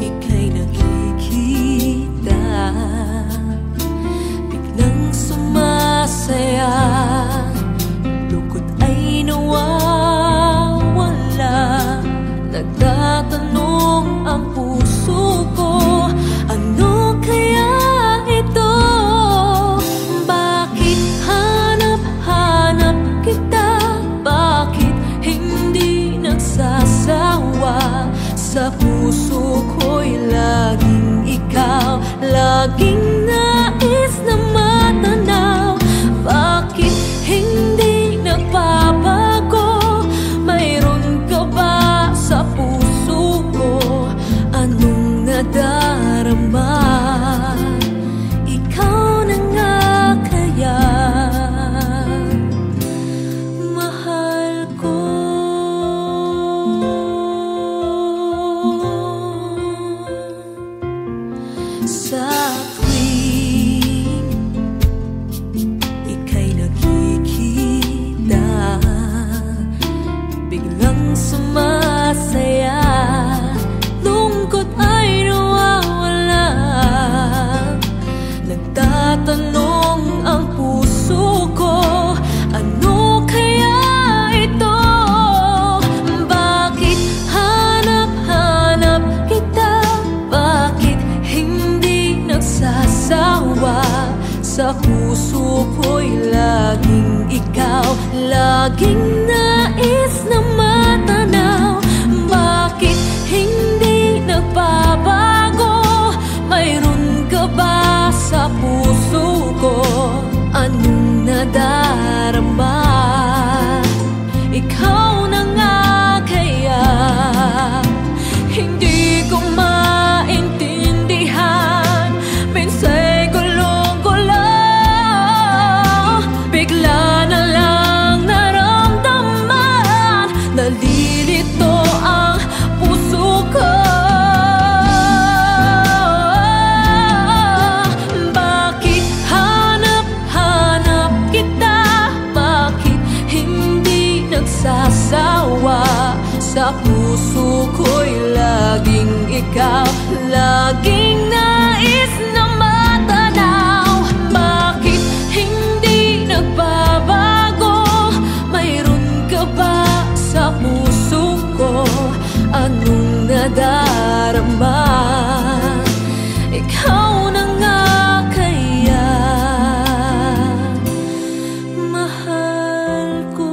ika'y nakikita, biglang sumasaya, lungkot ay nawawala. Nagtatanong ang puso ko, ano kaya ito? Bakit hanap-hanap kita? Bakit hindi nagsasawa? Sa puso ko'y laging ikaw, laging nais na matanaw. Bakit hindi nagbabago? Mayroon ka ba sa puso ko? Anong nadarama? Ikaw na nga kaya, mahal ko. Sa tuwing ika'y nakikita, biglang sumasaya, lungkot ay nawawala. Nagtatanong ang puso ko, ano kaya ito? Bakit hanap-hanap kita? Bakit hindi nagsasawa? Sa puso ko'y laging ikaw, laging nais na matanaw. Bakit hindi nagbabago? Mayroon ka ba sa puso ko? Anong nadarama? Ikaw na nga kaya, hindi ko maintindihan. Minsa'y gulong-gulo, bigla na lang naramdaman, nalilito ang puso ko. Bakit hanap-hanap kita? Bakit hindi nagsasawa? Sa puso ko'y laging ikaw, laging nais na matanaw. Bakit hindi nagbabago? Mayroon ka ba sa puso ko? Anong nadarama? Ikaw na nga kaya, mahal ko.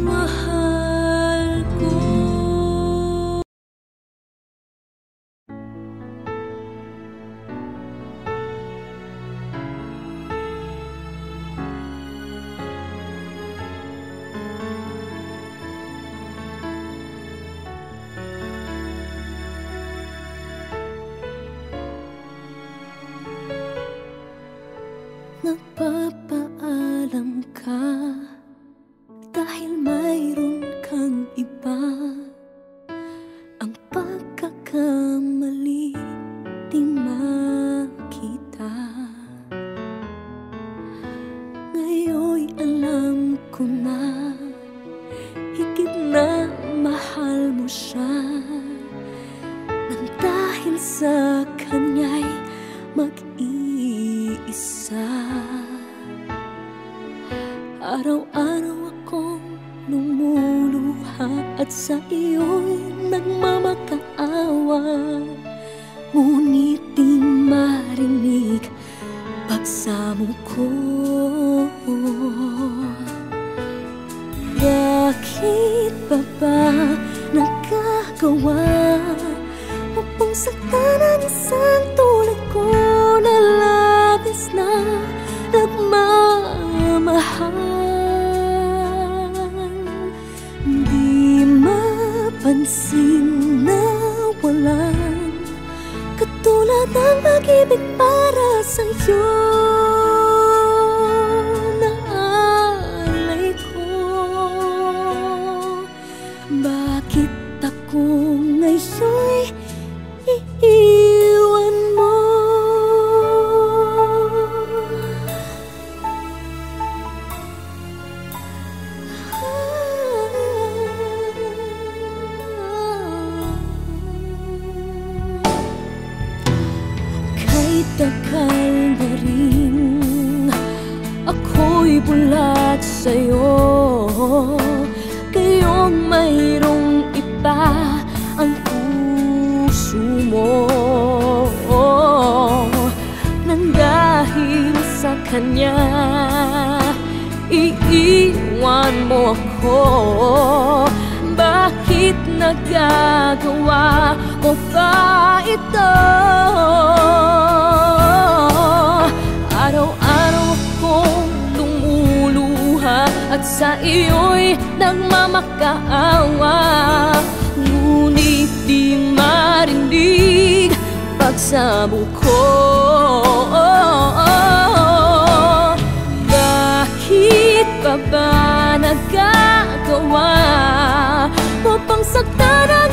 Mahal ko. Nagpapaalam ka dahil mayroon kang iba. Ang pagkakamali di makita. Ngayon'y alam ko na higit na mahal mo siya, nang dahil sa kanya'y mag-iisa. Araw-araw akong lumuluha at sa iyo'y nagmamakaawa, ngunit di marinig pagsamo ko. Bakit pa ba nagkagawa upang saktan ang isang tulad ko na labis na nagmamahal? Di mapansin na walang katulad ng pag-ibig para sa'yo na alay ko. Bakit ako ngayon'y iiwan? tagal na rin ako'y bulag sa'yo, gayong mayroong iba ang puso mo. Nang dahil sa kanya iiwan mo ako, bakit nagagawa mo pa ito? Araw-araw akong lumuluha at sa iyo'y nagmamakaawa, ngunit di marinig pagsamo ko. Bakit pa ba nagagawa mo pang saktan